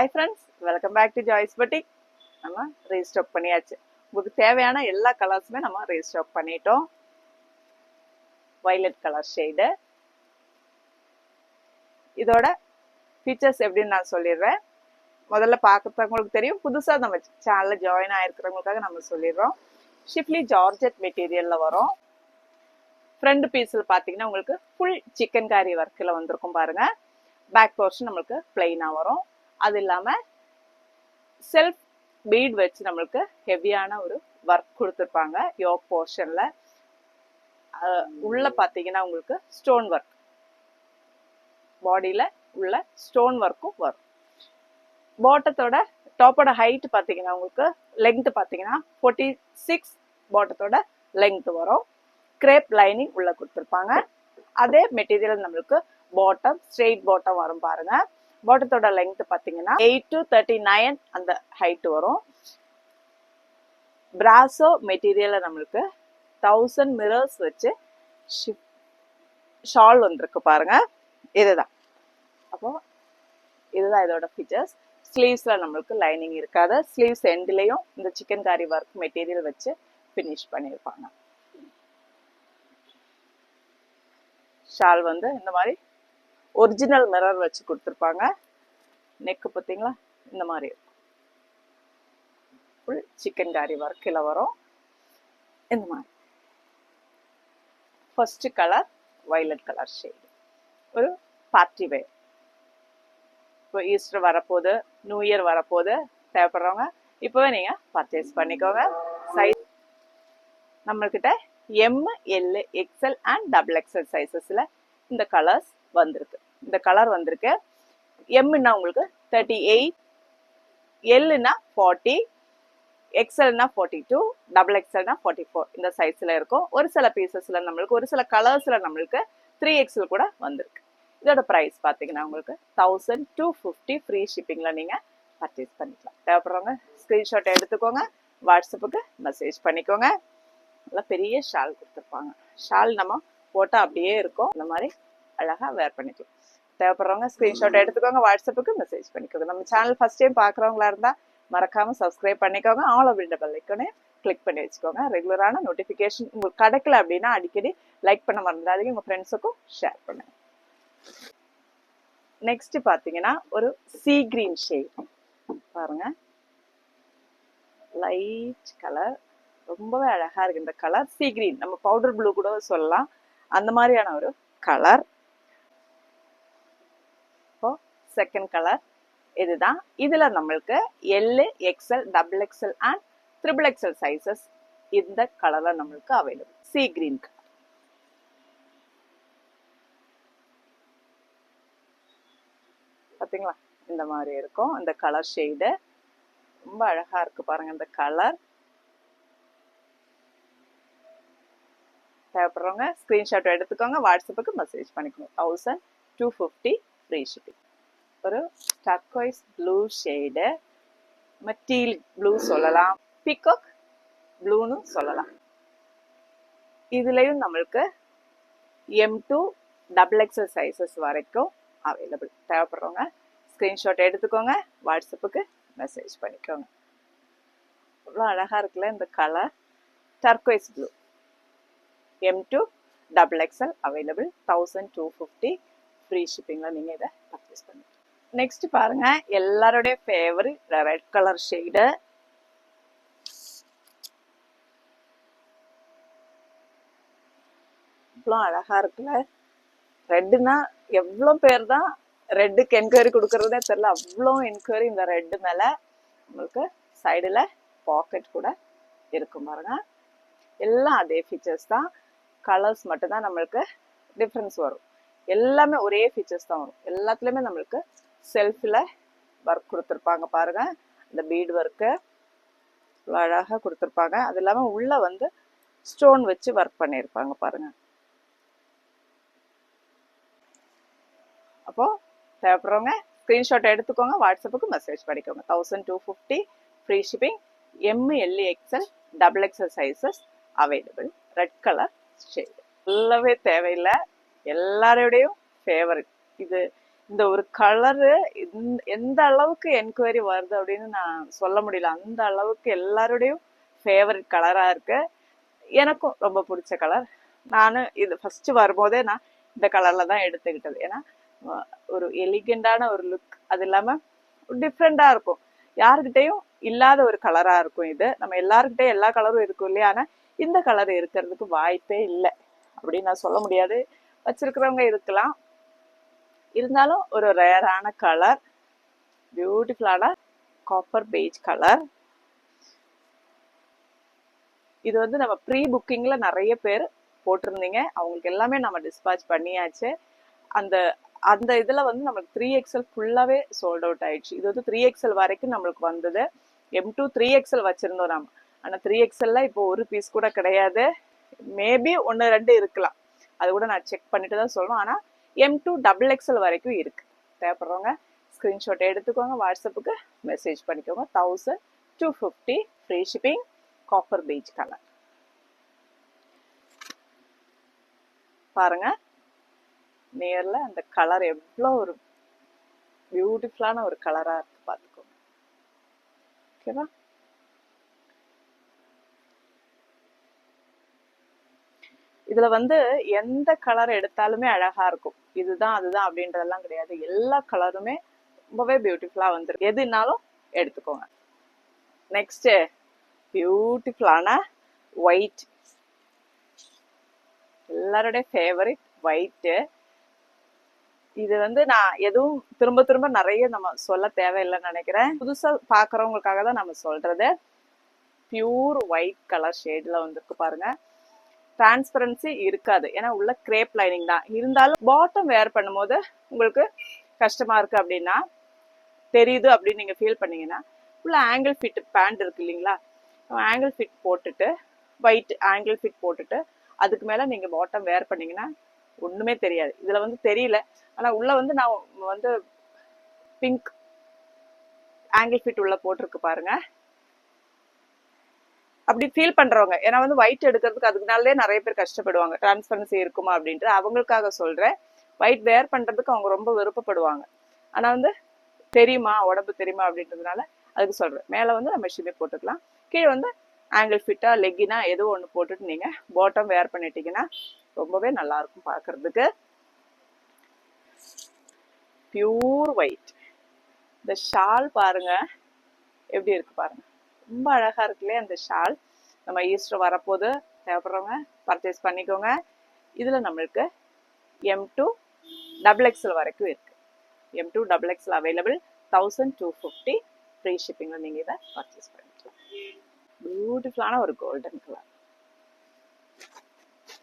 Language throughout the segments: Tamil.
Hi friends, welcome back to Joyce Boutique. நம்ம ரீஸ்டாக் பண்ணியாச்சு. உங்களுக்கு தேவையான எல்லா கலர்ஸுமே நம்ம ரீஸ்டாக் பண்ணிட்டோம். Violet colour shade. இதோட ஃபீச்சர்ஸ் எப்படின்னு நான் சொல்லிடுறேன். முதல்ல பார்க்கறவங்களுக்கு தெரியும், புதுசா நம்ம சேனல்ல ஜாயின் ஆயிருக்கிறவங்களுக்காக நம்ம சொல்லிடுறோம். ஷிஃப்லி ஜார்ஜெட் மெட்டீரியல்ல வரும். ஃப்ரண்ட் பீஸ்ல பாத்தீங்கன்னா உங்களுக்கு ஃபுல் சிக்கன் காரி ஒர்க்ல வந்திருக்கும் பாருங்க. பேக் போர்ஷன் நம்மளுக்கு பிளைனா வரும். அது இல்லாம செல்ஃப் பீட் வச்சு நம்மளுக்கு ஹெவியான ஒரு ஒர்க் கொடுத்துருப்பாங்க. யோக் போர்ஷன்ல உள்ள பாத்தீங்கன்னா உங்களுக்கு ஸ்டோன் ஒர்க், பாடியில உள்ள ஸ்டோன் ஒர்க்கும் வரும். பாட்டத்தோட டாப்போட ஹைட் பாத்தீங்கன்னா உங்களுக்கு லெங்த் பாத்தீங்கன்னா 46 பாட்டத்தோட லெங்த் வரும். கிரேப் லைனிங் உள்ள கொடுத்துருப்பாங்க. அதே மெட்டீரியல் நம்மளுக்கு பாட்டம் ஸ்ட்ரெயிட் பாட்டம் வரும் பாருங்க. பாட்டத்தோட லெங்த் பாத்தீங்கன்னா 8 to 39 அந்த ஹைட் வரும். பிராசோ மெட்டீரியல்ல நம்மளுக்கு 1000 மிரர்ஸ் வச்சு ஷால் வந்திருக்கு பாருங்க. இதுதான். அப்போ இதுதான் இதோட ஃபீச்சர்ஸ். ஸ்லீவ்ஸ்ல நம்மளுக்கு லைனிங் இருக்காது. ஸ்லீவ்ஸ் எண்ட்லயும் இந்த சிக்கன் காரி ஒர்க் மெட்டீரியல் வச்சு ஃபினிஷ் பண்ணியிருப்பாங்க. ஷால் வந்து இந்த மாதிரி ஒரிஜினல் மிரர் வச்சு கொடுத்துருப்பாங்க. நெக்கு பார்த்தீங்களா, இந்த மாதிரி இருக்கும். ஃபுல் சிக்கன் காரி ஒர்க்கில் வரும். இந்த மாதிரி first colour violet colour shade, ஒரு பார்ட்டி வேர். இப்போ ஈஸ்டர் வரப்போகுது, நியூ இயர் வரப்போகுது, தேவைப்படுறவங்க இப்போவே நீங்க பர்ச்சேஸ் பண்ணிக்கோங்க. சைஸ் நம்மள்கிட்ட M, L, XL and double XL சைஸஸ்ல இந்த கலர்ஸ் வந்திருக்கு. இந்த கலர் வந்திருக்கு. எம்னா உங்களுக்கு 38, எல்னா 40, எக்ஸ்எல்னா 42, டபுள் எக்ஸ்எல்னா 44 இந்த சைஸ்ல இருக்கும். ஒரு சில பீசஸ்ல நம்மளுக்கு, ஒரு சில கலர்ஸ்ல நம்மளுக்கு 3XL கூட வந்திருக்கு. இதோட பிரைஸ் பாத்தீங்கன்னா உங்களுக்கு 1250 ஃப்ரீ ஷிப்பிங்ல நீங்க பர்ச்சேஸ் பண்ணிக்கலாம். தேவைப்படுறவங்க ஸ்கிரீன்ஷாட் எடுத்துக்கோங்க, வாட்ஸ்அப்புக்கு மெசேஜ் பண்ணிக்கோங்க. நல்லா பெரிய ஷால் கொடுத்துருப்பாங்க. ஷால் நம்ம போட்டா அப்படியே இருக்கும். இந்த மாதிரி அழகா வேர் பண்ணிக்கலாம். தேவைப்படுறவங்க ஸ்கிரீன்ஷாட் எடுத்துக்கோங்க, வாட்ஸ்அப்புக்கு மெசேஜ் பண்ணிக்கோங்க. நம்ம சேனல் ஃபர்ஸ்ட் டைம் பாக்குறவங்களா இருந்தா மறக்காம சப்ஸ்கிரைப் பண்ணிக்கோங்க. ஆல் ஆஃப் த பெல் ஐகானை கிளிக் பண்ணி வச்சுக்கோங்க. ரெகுலரான நோட்டிபிகேஷன் உங்களுக்கு கிடைக்கல அப்படின்னா அடிக்கடி லைக் பண்ண மறந்துடாதீங்க. உங்க ஃப்ரெண்ட்ஸுக்கும் ஷேர் பண்ணுங்க. நெக்ஸ்ட் பாத்தீங்கன்னா ஒரு சீ கிரீன் ஷேட் பாருங்க. லைட் கலர், ரொம்பவே அழகா இருக்கு இந்த கலர். சீ கிரீன், நம்ம பவுடர் ப்ளூ கூட சொல்லலாம், அந்த மாதிரியான ஒரு கலர். இப்போ செகண்ட் கலர் இதுதான். இதுல நம்மளுக்கு L, XL, double XL and triple XL sizes இந்த கலர்ல நம்மளுக்கு அவைலபிள். சீ கிரீன் கலர் பாத்தீங்களா, இந்த மாதிரி இருக்கும். இந்த கலர் ஷேடு ரொம்ப அழகா இருக்கு பாருங்க. இந்த கலர் தேவைப்படுறவங்க ஸ்கிரீன்ஷாட் எடுத்துக்கோங்க, வாட்ஸ்அப்புக்கு மெசேஜ் பண்ணிக்கோங்க. 1250 ஃப்ரீ ஷிப்பிங். ஒரு turquoise blue shade, teal blue சொல்லலாம், பீகாக் ப்ளூன்னு சொல்லலாம். இதுலயும் நம்மளுக்கு M2 டபுள் எக்ஸ்எல் சைசஸ் வரைக்கும் அவைலபிள். தேவைப்படுறவங்க ஸ்கிரீன்ஷாட் எடுத்துக்கோங்க, வாட்ஸ்அப்புக்கு மெசேஜ் பண்ணிக்கோங்க. அவ்வளோ அழகா இருக்குல்ல இந்த colour. Turquoise blue, M2 double XL available. 1250 free ஷிப்பிங்ல நீங்க இதை பர்ச்சேஸ் பண்ணுங்க. நெக்ஸ்ட் பாருங்க, எல்லாருடைய ஃபேவரட் ரெட் கலர் ஷேடு. இவ்வளோ அழகா இருக்குல்ல. ரெட்டுனா எவ்வளோ பேர் தான் ரெட்டுக்கு என்கொயரி கொடுக்கறதே தெரியல. அவ்வளோ என்கொயரி இந்த ரெட்டு மேல. உங்களுக்கு சைடுல பாக்கெட் கூட இருக்கும் பாருங்க. எல்லாம் அதே ஃபீச்சர்ஸ் தான், கலர்ஸ் மட்டும் தான் நம்மளுக்கு டிஃப்ரென்ஸ் வரும். எல்லாமே ஒரே ஃபீச்சர்ஸ் தான் வரும். எல்லாத்துலயுமே நம்மளுக்கு செல்ஃப்ல ஒர்க் கொடுத்துருப்பாங்க பாருங்க. இந்த பீட் ஒர்க்கு அழகா கொடுத்துருப்பாங்க. அது இல்லாம உள்ள வந்து ஸ்டோன் வச்சு ஒர்க் பண்ணியிருப்பாங்க பாருங்க. அப்போ தேவைப்படுறவங்க ஸ்கிரீன்ஷாட் எடுத்துக்கோங்க, வாட்ஸ்அப்புக்கு மெசேஜ் பண்ணிக்கோங்க. 1250 free shipping. M, L, XL, double XL sizes available. Red colour shade சொல்லவே தேவையில்லை, எல்லாரோடையும் ஃபேவரட். இது இந்த ஒரு கலரு எந்த அளவுக்கு என்கொயரி வருது அப்படின்னு நான் சொல்ல முடியல. அந்த அளவுக்கு எல்லாருடையும் ஃபேவரட் கலரா இருக்கு. எனக்கும் ரொம்ப பிடிச்ச கலர். நானும் இது ஃபர்ஸ்ட் வரும்போதே நான் இந்த கலர்ல தான் எடுத்துக்கிட்டது. ஏன்னா ஒரு எலிகண்டான ஒரு லுக், அது இல்லாம டிஃப்ரெண்டா இருக்கும். யாருக்கிட்டையும் இல்லாத ஒரு கலரா இருக்கும் இது. நம்ம எல்லாருக்கிட்டையும் எல்லா கலரும் இருக்கும் இல்லையா, ஆனா இந்த கலர் இருக்கிறதுக்கு வாய்ப்பே இல்லை அப்படின்னு நான் சொல்ல முடியாது. வச்சிருக்கிறவங்க இருக்கலாம், இருந்தாலும் ஒரு ரேரான கலர், பியூட்டிஃபுல்லான காப்பர் பெய்ஜ் கலர். இது வந்து நம்ம ப்ரீ புக்கிங்ல நிறைய பேர் போட்டிருந்தீங்க, அவங்களுக்கு எல்லாமே நம்ம டிஸ்பாச் பண்ணியாச்சு. அந்த அந்த இதுல வந்து நம்மளுக்கு 3XL ஃபுல்லாவே சோல்ட் அவுட் ஆயிடுச்சு. இது வந்து 3XL வரைக்கும் நம்மளுக்கு வந்தது. M2 3XL வச்சிருந்தோம் நம்ம, ஆனா 3XLல இப்போ ஒரு பீஸ் கூட கிடையாது. மேபி 1-2 இருக்கலாம், அது கூட நான் செக் பண்ணிட்டு தான் சொல்லுவேன். ஆனா M2 XXL வரைக்கும் இருக்கு. தேவைப்படுறவங்க ஸ்கிரீன்ஷாட் எடுத்துக்கோங்க, வாட்ஸ்அப்புக்கு மெசேஜ் பண்ணிக்கோங்க. 1250 free shipping, copper beige colour. பாருங்க நேர்ல அந்த கலர் எவ்வளோ ஒரு பியூட்டிஃபுல்லான ஒரு கலரா இருக்கு பார்த்துக்கோங்க. ஓகேவா? இதுல வந்து எந்த கலர் எடுத்தாலுமே அழகா இருக்கும். இதுதான் அதுதான் அப்படின்றதெல்லாம் கிடையாது. எல்லா கலருமே ரொம்பவே பியூட்டிஃபுல்லா வந்துருக்கு. எதுனாலும் எடுத்துக்கோங்க. நெக்ஸ்ட் பியூட்டிஃபுல்லான ஒயிட், எல்லாருடைய ஃபேவரட் ஒயிட்டு. இது வந்து நான் எதுவும் திரும்ப திரும்ப நிறைய நம்ம சொல்ல தேவையில்லைன்னு நினைக்கிறேன். புதுசா பாக்குறவங்களுக்காக தான் நம்ம சொல்றது. பியூர் ஒயிட் கலர் ஷேட்ல வந்துருக்கு பாருங்க. டிரான்ஸ்பரன்சி இருக்காது, ஏன்னா உள்ள கிரேப் லைனிங் தான். இருந்தாலும் பாட்டம் வேர் பண்ணும்போது உங்களுக்கு கஷ்டமா இருக்கு அப்படின்னா, தெரியுது அப்படின்னு நீங்க ஃபீல் பண்ணீங்கன்னா, உள்ள ஆங்கிள் ஃபிட் பேண்ட் இருக்கு இல்லைங்களா, ஆங்கிள் ஃபிட் போட்டுட்டு, ஒயிட் ஆங்கிள் ஃபிட் போட்டுட்டு அதுக்கு மேல நீங்க பாட்டம் வேர் பண்ணீங்கன்னா ஒண்ணுமே தெரியாது. இதுல வந்து தெரியல, ஆனா உள்ள வந்து நான் வந்து பிங்க் ஆங்கிள் ஃபிட் உள்ள போட்டிருக்கு பாருங்க. அப்படி ஃபீல் பண்றவங்க, ஏன்னா வந்து ஒயிட் எடுக்கிறதுக்கு அதுக்குனாலே நிறைய பேர் கஷ்டப்படுவாங்க, டிரான்ஸ்பரன்சி இருக்குமா அப்படின்ட்டு. அவங்களுக்காக சொல்றேன், ஒயிட் வேர் பண்றதுக்கு அவங்க ரொம்ப விருப்பப்படுவாங்க, ஆனா வந்து தெரியுமா உடம்பு தெரியுமா அப்படின்றதுனால அதுக்கு சொல்றேன். மேல வந்து நம்ம ஷிமே போட்டுக்கலாம், கீழே வந்து ஆங்கிள் ஃபிட்டா லெக்கினா ஏதோ ஒன்று போட்டுட்டு நீங்க பாட்டம் வேர் பண்ணிட்டீங்கன்னா ரொம்பவே நல்லா இருக்கும் பார்க்கறதுக்கு. Pure white. இந்த ஷால் பாருங்க எப்படி இருக்கு பாருங்க, ரொம்ப அழகா இருக்கு இல்லையா அந்த ஷால். நம்ம ஈஸ்டர் வரப்போது, தேவைப்படுறவங்க பர்ச்சேஸ் பண்ணிக்கோங்க. இதுல நம்மளுக்கு M2 XXL வரைக்கும் இருக்கு. M2 XXL available. 1250 ஃப்ரீ ஷிப்பிங்ல நீங்க இதை பர்ச்சேஸ் பண்ணிக்கலாம். பியூட்டிஃபுல்லான ஒரு கோல்டன் கலர்.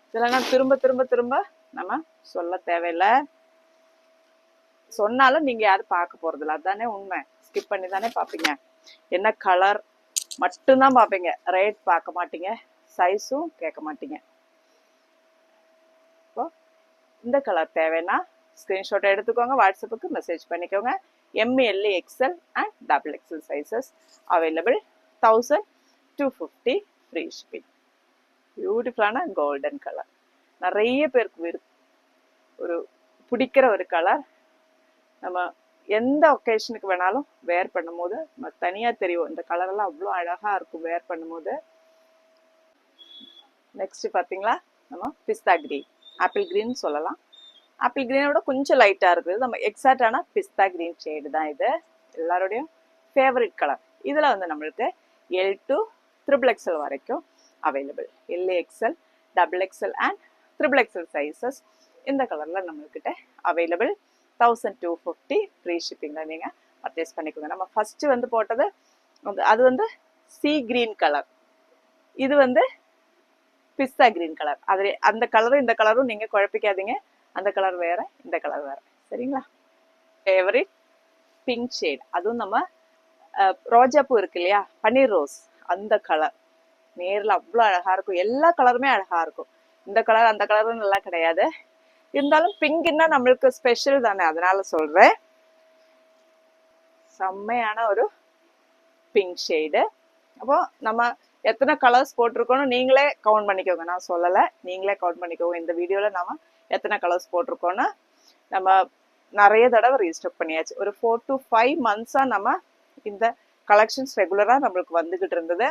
இதெல்லாம் திரும்ப திரும்ப திரும்ப நம்ம சொல்ல தேவையில்லை, சொன்னாலும் நீங்க யாரும் பார்க்க போறது இல்லை, அதுதானே உண்மை. ஸ்கிப் பண்ணி தானே பார்ப்பீங்க, என்ன கலர் மட்டும்தான் பார்ப்பீங்க, ரேட் பார்க்க மாட்டீங்க, சைஸும் கேட்க மாட்டீங்க. இப்போ இந்த கலர் தேவைன்னா ஸ்கிரீன்ஷாட் எடுத்துக்கோங்க, வாட்ஸ்அப்புக்கு மெசேஜ் பண்ணிக்கோங்க. ML XL and XXL sizes available. 1250 free shipping. பியூட்டிஃபுல்லான கோல்டன் கலர், நிறைய பேருக்கு ஒரு பிடிக்கிற ஒரு கலர். நம்ம எந்த ஒகேஷனுக்கு வேணாலும் வேர் பண்ணும்போது நம்ம தனியா தெரியும். இந்த கலர் எல்லாம் அவ்வளோ அழகா இருக்கும் வேர் பண்ணும்போது. நெக்ஸ்ட் பாத்தீங்களா, நம்ம பிஸ்தா கிரீன், ஆப்பிள் கிரீன் சொல்லலாம். ஆப்பிள் கிரீனோட கொஞ்சம் லைட்டா இருக்குது. நம்ம எக்ஸாக்டான பிஸ்தா கிரீன் ஷேடு தான் இது, எல்லாரோடையும் ஃபேவரட் கலர். இதுல வந்து நம்மளுக்கு L2 XXL வரைக்கும் available. LXL, XXL and XXL sizes இந்த கலர்ல நம்மள்கிட்ட அவைலபிள். 1250 ஃப்ரீ ஷிப்பிங்ல நீங்க பர்ச்சேஸ் பண்ணிக்கோங்க. நம்ம ஃபர்ஸ்ட் வந்து போட்டது அது வந்து சி கிரீன் கலர், இது வந்து பிஸ்தா கிரீன் கலர். அது அந்த கலரும் இந்த கலரும் நீங்க குழப்பிக்காதீங்க, அந்த கலர் வேற இந்த கலர் வேற, சரிங்களா? ஃபேவரட் பிங்க் ஷேட், அதுவும் நம்ம ரோஜா பூ இருக்கு இல்லையா, பன்னீர் ரோஸ், அந்த கலர் நேர்ல அவ்வளோ அழகா இருக்கும். எல்லா கலருமே அழகா இருக்கும், இந்த கலர் அந்த கலரும் நல்லா கிடையாது. இருந்தாலும் பிங்க்னா நம்மளுக்கு ஸ்பெஷல் தானே, அதனால சொல்றேன். செம்மையான ஒரு பிங்க் ஷேடு. அப்போ நம்ம எத்தனை கலர்ஸ் போட்டிருக்கோன்னு நீங்களே கவுண்ட் பண்ணிக்கோங்க, நான் சொல்லலை, நீங்களே கவுண்ட் பண்ணிக்கோங்க. இந்த வீடியோல நம்ம எத்தனை கலர்ஸ் போட்டிருக்கோன்னு. நம்ம நிறைய தடவை ரீஸ்டாக் பண்ணியாச்சு. ஒரு 4 to 5 months நம்ம இந்த கலெக்ஷன்ஸ் ரெகுலரா நம்மளுக்கு வந்துகிட்டு இருந்தது.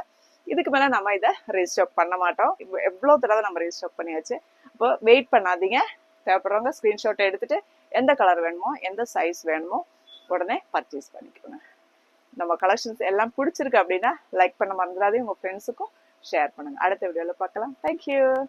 இதுக்கு மேல நம்ம இதை ரீஸ்டாக் பண்ண மாட்டோம். எவ்வளவு தடவை நம்ம ரீஸ்டாக் பண்ணியாச்சு. அப்போ வெயிட் பண்ணாதீங்க. தேவைப்படுறவங்க ஸ்கிரீன்ஷாட் எடுத்துட்டு எந்த கலர் வேணுமோ எந்த சைஸ் வேணுமோ உடனே பர்ச்சேஸ் பண்ணிக்கோங்க. நம்ம கலெக்ஷன்ஸ் எல்லாம் பிடிச்சிருக்கு அப்படின்னா லைக் பண்ண மறந்துடாதே, உங்க ஃப்ரெண்ட்ஸுக்கும் ஷேர் பண்ணுங்க. அடுத்த வீடியோல பார்க்கலாம். தேங்க்யூ.